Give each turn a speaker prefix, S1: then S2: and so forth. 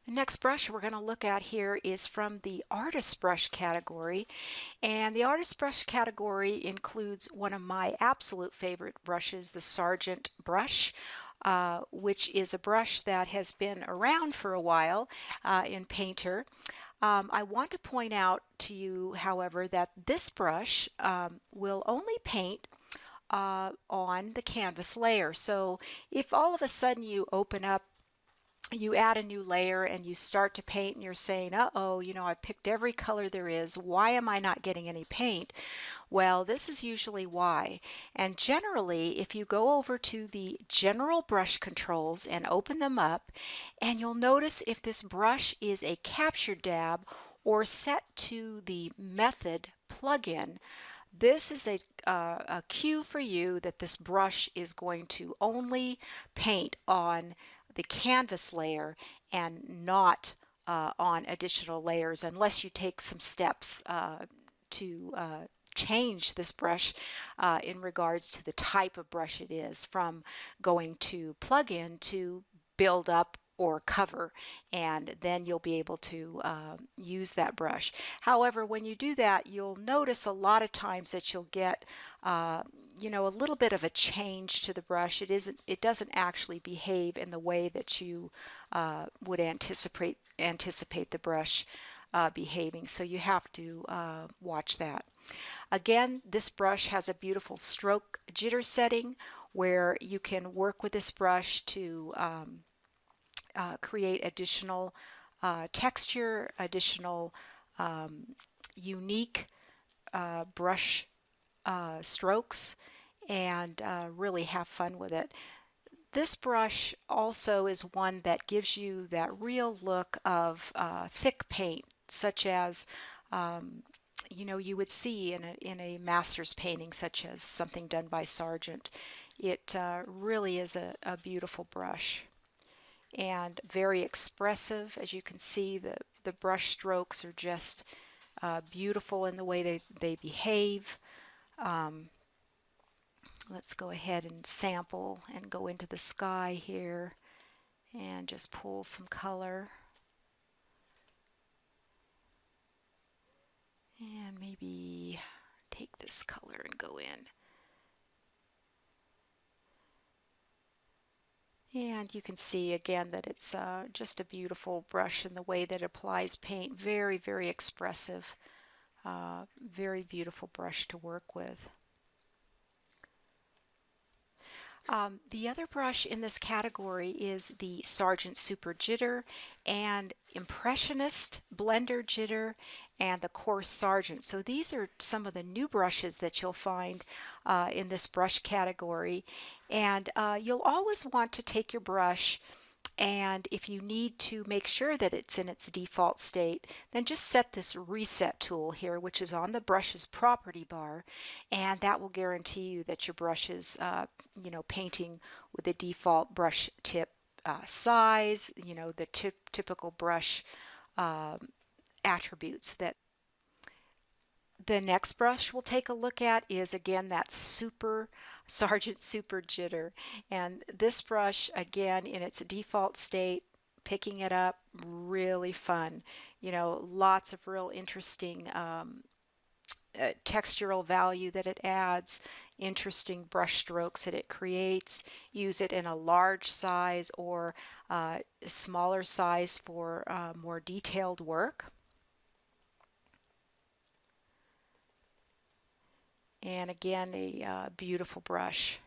S1: The next brush we're going to look at here is from the Artist Brush category, and the Artist Brush category includes one of my absolute favorite brushes, the Sargent Brush, which is a brush that has been around for a while in Painter. I want to point out to you, however, that this brush will only paint on the canvas layer. So if all of a sudden you open up, you add a new layer and you start to paint and you're saying, uh-oh, you know, I picked every color there is, why am I not getting any paint? Well, this is usually why. And generally, if you go over to the general brush controls and open them up, and you'll notice if this brush is a captured dab or set to the method plugin, this is a cue for you that this brush is going to only paint on the canvas layer and not on additional layers, unless you take some steps to change this brush in regards to the type of brush it is, from going to plug-in to build up or cover, and then you'll be able to use that brush. However, when you do that, you'll notice a lot of times that you'll get you know, a little bit of a change to the brush. It doesn't actually behave in the way that you would anticipate the brush behaving, so you have to watch that. Again, this brush has a beautiful stroke jitter setting where you can work with this brush to create additional texture, additional unique brush strokes, and really have fun with it. This brush also is one that gives you that real look of thick paint, such as you know, you would see in a master's painting, such as something done by Sargent. It really is a beautiful brush and very expressive. As you can see, the brush strokes are just beautiful in the way they behave. Let's go ahead and sample and go into the sky here and just pull some color. And maybe take this color and go in. And you can see again that it's just a beautiful brush in the way that it applies paint. Very, very expressive. Very beautiful brush to work with. The other brush in this category is the Sargent Super Jitter and Impressionist Blender Jitter and the Coarse Sargent. So these are some of the new brushes that you'll find in this brush category, and you'll always want to take your brush, and if you need to make sure that it's in its default state, then just set this reset tool here, which is on the brush's property bar, and that will guarantee you that your brush is you know, painting with the default brush tip size, you know, the typical brush attributes. That the next brush we'll take a look at is again that Sargent Super Jitter, and this brush again in its default state, picking it up, really fun. You know, lots of real interesting textural value that it adds, interesting brush strokes that it creates. Use it in a large size or a smaller size for more detailed work. And again, a beautiful brush.